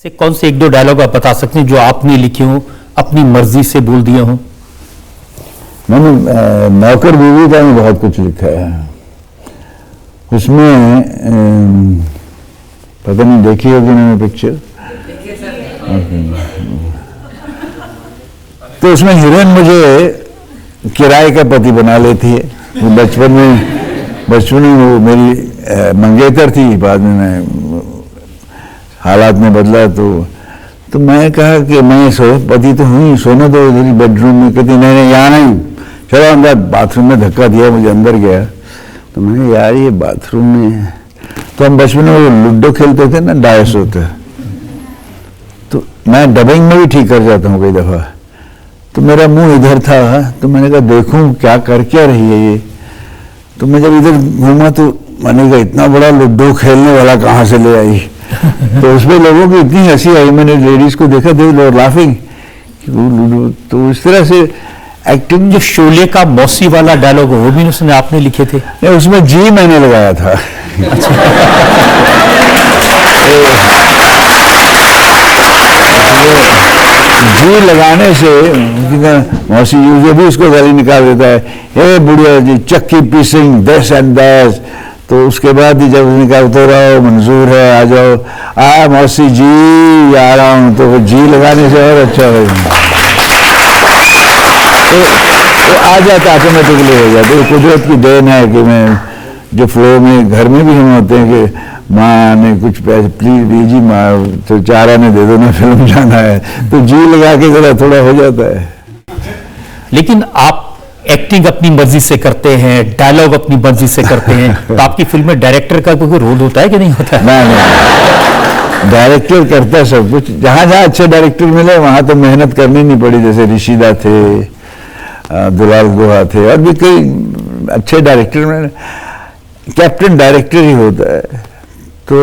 से कौन से एक दो डायलॉग आप बता सकते हैं जो आपने लिखे हो, अपनी मर्जी से बोल दिए हो? मैंने नौकर बीवी का भी बहुत कुछ लिखा है। उसमें पता नहीं देखी होगी मैंने पिक्चर। तो उसमें हीरोइन मुझे किराए का पति बना लेती है। बचपन में वो मेरी मंगेतर थी, बाद में मैं हालात में बदला तो मैं कहा कि मैं पति तो हूँ, सोना दो इधर बेडरूम में। कहती नहीं नहीं यहाँ नहीं, चलो अंदर। बाथरूम में धक्का दिया, मुझे अंदर गया तो मैंने यार ये बाथरूम में। तो हम बचपन में वो लूडो खेलते थे ना, डायस होता है, तो मैं डबिंग में भी ठीक कर जाता हूँ कई दफ़ा। तो मेरा मुंह इधर था, तो मैंने कहा देखूं क्या कर क्या रही है ये। तो मैं जब इधर घूमा तो मैंने कहा इतना बड़ा लूडो खेलने वाला कहाँ से ले आई। तो उसमें लोगों की इतनी हंसी आई, मैंने लेडीज को देखा, दे वर लाफिंग कि वो लूडो। तो इस तरह से एक्टिंग। जो शोले का मौसी वाला डायलॉग वो भी उसने आपने लिखे थे? नहीं, उसमें जी मैंने लगाया था। जी लगाने से मौसी ये भी उसको गाली निकाल देता है, हे बुढ़िया जी चक्की पीसिंग दिस एंड दैट। तो उसके बाद ही जब निकाल तो रहो मंजूर है आ जाओ, आ मौसी जी आ रहा हूँ, तो जी लगाने से और अच्छा हो। तो आ जाता ऑटोमेटिकली हो जाता। तो कुदरत की देन है कि मैं जो फ्लो में घर में भी हम होते हैं कि माँ ने कुछ पैसे प्लीज दीजिए माँ, तो 4 आने दे दो ना, फिल्म जाना है, तो जी लगा के जरा थोड़ा हो जाता है। लेकिन आप एक्टिंग अपनी मर्जी से करते हैं, डायलॉग अपनी मर्जी से करते हैं, तो आपकी फिल्म में डायरेक्टर का कोई रोल होता है कि नहीं होता है? नहीं, डायरेक्टर करता है सब कुछ। जहाँ जहाँ अच्छे डायरेक्टर मिले वहाँ तो मेहनत करनी नहीं पड़ी। जैसे ऋषिदा थे, दुलाल गुहा थे, और भी कई अच्छे डायरेक्टर में कैप्टन डायरेक्टर ही होता है। तो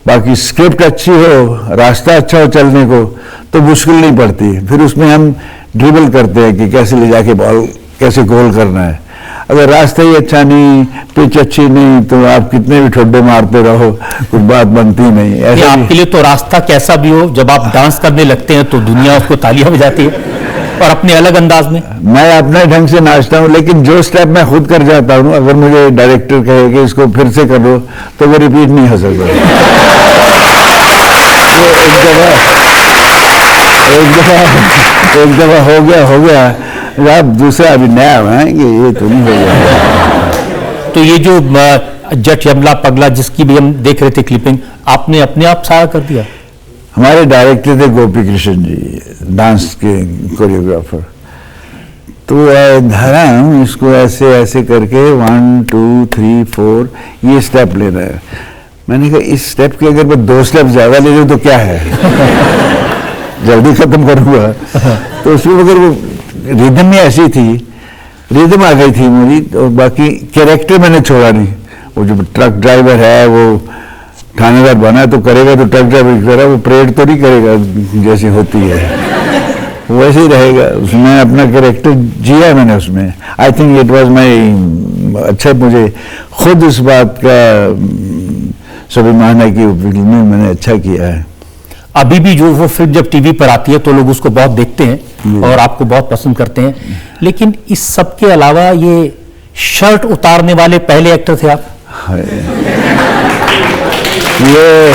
बाकी स्क्रिप्ट अच्छी हो, रास्ता अच्छा हो चलने को, तो मुश्किल नहीं पड़ती। फिर उसमें हम ड्रिबल करते हैं कि कैसे ले जाके बॉल कैसे गोल करना है। अगर रास्ता ही अच्छा नहीं, पिच अच्छी नहीं, तो आप कितने भी ठोड्डे मारते रहो, कुछ बात बनती नहीं। ऐसे आपके लिए तो रास्ता कैसा भी हो, जब आप डांस करने लगते हैं तो दुनिया उसको तालियां बजाती है, और अपने अलग अंदाज में। मैं अपने ढंग से नाचता हूँ, लेकिन जो स्टेप मैं खुद कर जाता हूँ, अगर मुझे डायरेक्टर कहे कि इसको फिर से कर दो, तो वो रिपीट नहीं हो सकता। एक दफा हो गया, आप दूसरा अभी नया आएंगे, ये तो नहीं हो गया। तो ये जो जट यमला पगला जिसकी भी हम देख रहे थे क्लिपिंग, आपने अपने आप सारा कर दिया? हमारे डायरेक्टर थे गोपी कृष्ण जी, डांस के कोरियोग्राफर। तो धर्म इसको ऐसे ऐसे करके 1 2 3 4 ये स्टेप लेना है। मैंने कहा इस स्टेप के अगर मैं 2 स्टेप ज्यादा ले लूँ तो क्या है, जल्दी खत्म करूँगा। तो उसमें अगर वो रिदम ही ऐसी थी, रिदम आ गई थी मेरी, तो बाकी कैरेक्टर मैंने छोड़ा नहीं। वो जो ट्रक ड्राइवर है वो थानेदार बना तो करेगा, तो ट्रक ड्राइवर की तरह वो परेड तो नहीं करेगा जैसी होती है, वैसे ही रहेगा। उसमें अपना कैरेक्टर जिया मैंने उसमें। I think it was my अच्छा, मुझे खुद उस बात का स्वाभिमान है कि फिल्म में मैंने अच्छा किया है। अभी भी जो वो फिल्म जब टीवी पर आती है तो लोग उसको बहुत देखते हैं और आपको बहुत पसंद करते हैं, लेकिन इस सब के अलावा ये शर्ट उतारने वाले पहले एक्टर थे आप। ये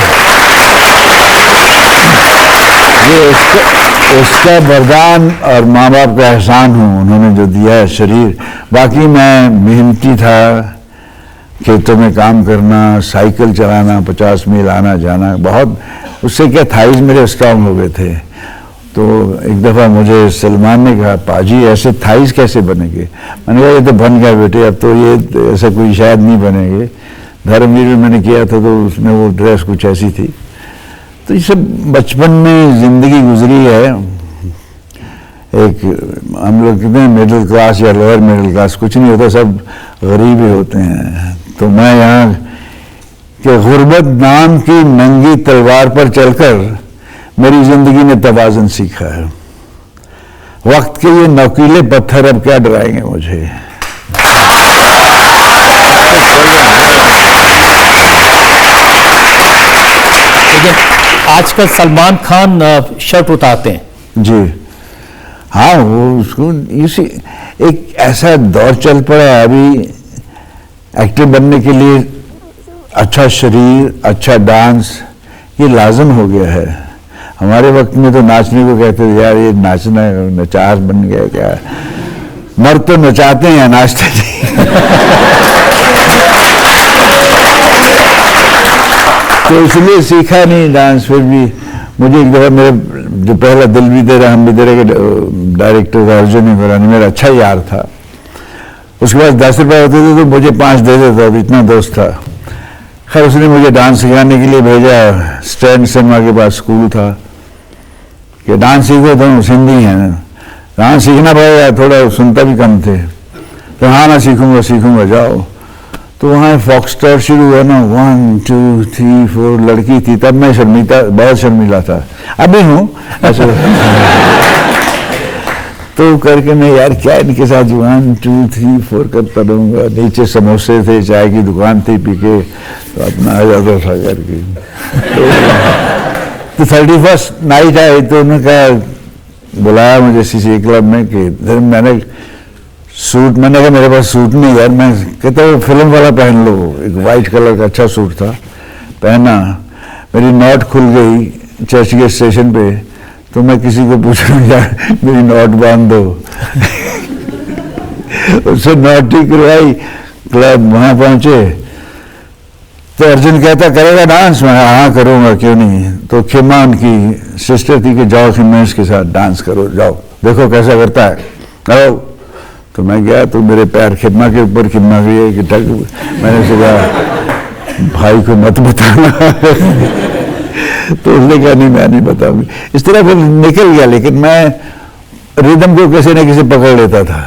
उसका वरदान और माँ बाप का एहसान हूँ, उन्होंने जो दिया है शरीर। बाकी मैं मेहनती था, खेतों में काम करना, साइकिल चलाना, 50 मील आना जाना, बहुत। उससे क्या थाइज मेरे स्ट्रांग हो गए थे। तो एक दफ़ा मुझे सलमान ने कहा, पाजी ऐसे थाइज कैसे बनेंगे? मैंने कहा ये तो बन गया बेटे, अब तो ये ऐसा कोई शायद नहीं बनेंगे। धर्मवीर में मैंने किया था तो उसमें वो ड्रेस कुछ ऐसी थी। तो ये सब बचपन में जिंदगी गुजरी है। एक हम लोग कहते हैं मिडिल क्लास या लोअर मिडिल क्लास, कुछ नहीं होता, सब गरीब ही होते हैं। तो मैं यहाँ के गुर्बत नाम की नंगी तलवार पर चलकर मेरी जिंदगी ने तवाज़ुन सीखा है। वक्त के ये नौकीले पत्थर अब क्या डराएंगे मुझे। आजकल सलमान खान शर्ट उतारते हैं। जी हाँ, वो उसको इसी एक ऐसा दौर चल पड़ा है अभी एक्टर बनने के लिए। अच्छा शरीर, अच्छा डांस, ये लाजम हो गया है। हमारे वक्त में तो नाचने को कहते थे, यार ये नाचना नचार बन गया क्या। मर्द तो नचाते हैं, नाचते नहीं। तो इसलिए सीखा नहीं डांस। फिर भी मुझे एक दफा मेरे जो पहला दिल भी दे रहा हम भी दे रहे के डायरेक्टर था अर्जुन निगरानी, मेरा अच्छा यार था। उसके पास 10 रुपए होते थे तो मुझे 5 दे देता, इतना दोस्त था। खैर उसने मुझे डांस सिखाने के लिए भेजा। स्टैंड सिनेमा के पास स्कूल था कि डांस सीखो, तो सिंधी है ना, डांस सीखना पड़ेगा। थोड़ा सुनता भी कम थे तो हाँ ना सीखूंगा जाओ। तो वहाँ फॉक्सट्रॉट शुरू हुआ ना, 1 2 3 4 लड़की थी। तब मैं बहुत शर्मीला था, अभी हूँ ऐसे। तो करके मैं यार क्या इनके साथ 1 2 3 4 करता रहूँगा। नीचे समोसे थे, चाय की दुकान थी, पी के तो अपना आ जाता था करके। तो 31st नाइट आई तो उन्होंने कहा, बुलाया मुझे सीसी क्लब में कि मैंने सूट, मैंने कहा मेरे पास सूट नहीं यार। मैं कहता हूँ फिल्म वाला पहन लो। एक वाइट कलर का अच्छा सूट था, पहना। मेरी नॉट खुल गई चर्च गेट स्टेशन पे, तो मैं किसी को पूछ रहा हूँ यार मेरी नॉट बांध दो। उससे नॉट ठीक करवाई, क्लब वहाँ पहुँचे तो अर्जुन कहता करेगा डांस। मैं हाँ करूँगा, क्यों नहीं। तो खिमा उनकी सिस्टर थी कि जाओ खिमा इसके साथ डांस करो, जाओ देखो कैसा करता है, करो। तो मैं गया तो मेरे पैर खिमा के ऊपर, खिमा गई कि टक। मैंने सोचा भाई को मत बताना। तो उसने कहा नहीं मैं नहीं बताऊंगी। इस तरह फिर निकल गया, लेकिन मैं रिदम को किसी न किसी पकड़ लेता था।